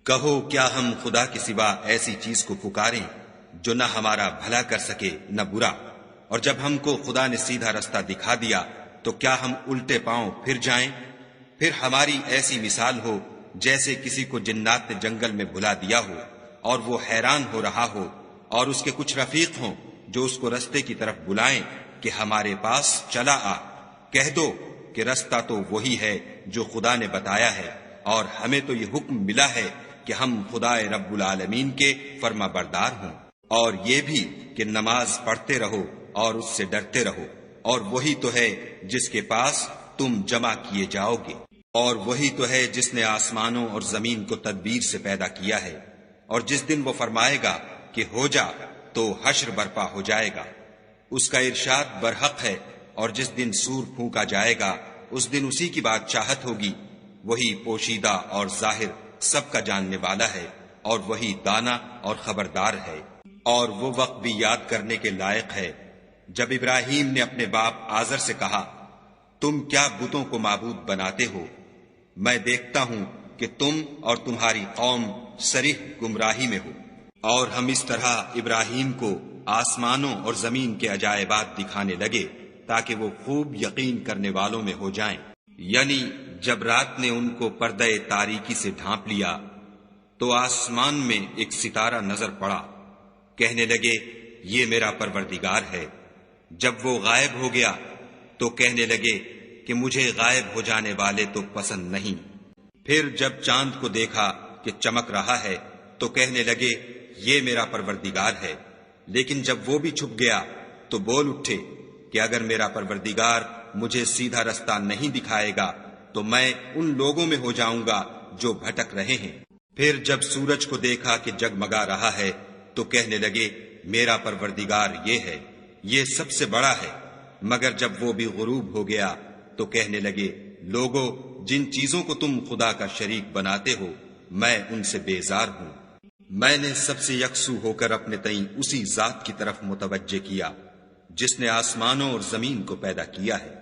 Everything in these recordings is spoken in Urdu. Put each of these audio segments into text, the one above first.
کہو کیا ہم خدا کے سوا ایسی چیز کو پکاریں جو نہ ہمارا بھلا کر سکے نہ برا، اور جب ہم کو خدا نے سیدھا رستہ دکھا دیا تو کیا ہم الٹے پاؤں پھر جائیں؟ پھر ہماری ایسی مثال ہو جیسے کسی کو جنات نے جنگل میں بھلا دیا ہو اور وہ حیران ہو رہا ہو، اور اس کے کچھ رفیق ہوں جو اس کو رستے کی طرف بلائیں کہ ہمارے پاس چلا آ۔ کہہ دو کہ رستہ تو وہی ہے جو خدا نے بتایا ہے، اور ہمیں تو یہ حکم ملا ہے کہ ہم خدا رب العالمین کے فرما بردار ہوں، اور یہ بھی کہ نماز پڑھتے رہو اور اس سے ڈرتے رہو، اور وہی تو ہے جس کے پاس تم جمع کیے جاؤ گے، اور وہی تو ہے جس نے آسمانوں اور زمین کو تدبیر سے پیدا کیا ہے، اور جس دن وہ فرمائے گا کہ ہو جا تو حشر برپا ہو جائے گا، اس کا ارشاد برحق ہے، اور جس دن سور پھونکا جائے گا اس دن اسی کی بادشاہت ہوگی، وہی پوشیدہ اور ظاہر سب کا جاننے والا ہے، اور وہی دانا اور خبردار ہے۔ اور وہ وقت بھی یاد کرنے کے لائق ہے جب ابراہیم نے اپنے باپ آزر سے کہا، تم کیا بتوں کو معبود بناتے ہو؟ میں دیکھتا ہوں کہ تم اور تمہاری قوم صریح گمراہی میں ہو۔ اور ہم اس طرح ابراہیم کو آسمانوں اور زمین کے عجائبات دکھانے لگے تاکہ وہ خوب یقین کرنے والوں میں ہو جائیں۔ یعنی جب رات نے ان کو پردہ تاریکی سے ڈھانپ لیا تو آسمان میں ایک ستارہ نظر پڑا، کہنے لگے یہ میرا پروردگار ہے۔ جب وہ غائب ہو گیا تو کہنے لگے کہ مجھے غائب ہو جانے والے تو پسند نہیں۔ پھر جب چاند کو دیکھا کہ چمک رہا ہے تو کہنے لگے یہ میرا پروردگار ہے۔ لیکن جب وہ بھی چھپ گیا تو بول اٹھے کہ اگر میرا پروردگار مجھے سیدھا رستہ نہیں دکھائے گا تو میں ان لوگوں میں ہو جاؤں گا جو بھٹک رہے ہیں۔ پھر جب سورج کو دیکھا کہ جگمگا رہا ہے تو کہنے لگے میرا پروردگار یہ ہے، یہ سب سے بڑا ہے۔ مگر جب وہ بھی غروب ہو گیا تو کہنے لگے لوگو جن چیزوں کو تم خدا کا شریک بناتے ہو میں ان سے بیزار ہوں۔ میں نے سب سے یکسو ہو کر اپنے تئیں اسی ذات کی طرف متوجہ کیا جس نے آسمانوں اور زمین کو پیدا کیا ہے،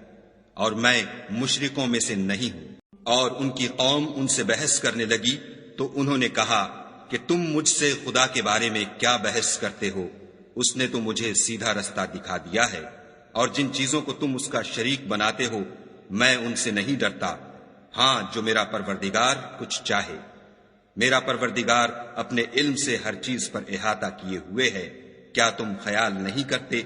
اور میں مشرکوں میں سے نہیں ہوں۔ اور ان کی قوم ان سے بحث کرنے لگی تو انہوں نے کہا کہ تم مجھ سے خدا کے بارے میں کیا بحث کرتے ہو؟ اس نے تو مجھے سیدھا رستہ دکھا دیا ہے، اور جن چیزوں کو تم اس کا شریک بناتے ہو میں ان سے نہیں ڈرتا، ہاں جو میرا پروردگار کچھ چاہے۔ میرا پروردگار اپنے علم سے ہر چیز پر احاطہ کیے ہوئے ہے، کیا تم خیال نہیں کرتے؟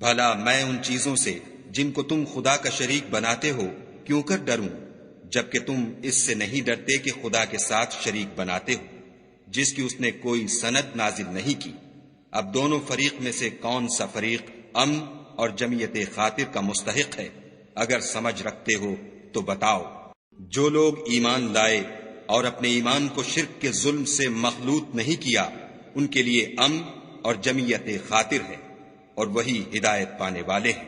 بھلا میں ان چیزوں سے جن کو تم خدا کا شریک بناتے ہو کیوں کر ڈروں، جبکہ تم اس سے نہیں ڈرتے کہ خدا کے ساتھ شریک بناتے ہو جس کی اس نے کوئی سند نازل نہیں کی۔ اب دونوں فریق میں سے کون سا فریق امن اور جمعیت خاطر کا مستحق ہے؟ اگر سمجھ رکھتے ہو تو بتاؤ۔ جو لوگ ایمان لائے اور اپنے ایمان کو شرک کے ظلم سے مخلوط نہیں کیا ان کے لیے امن اور جمعیت خاطر ہے، اور وہی ہدایت پانے والے ہیں۔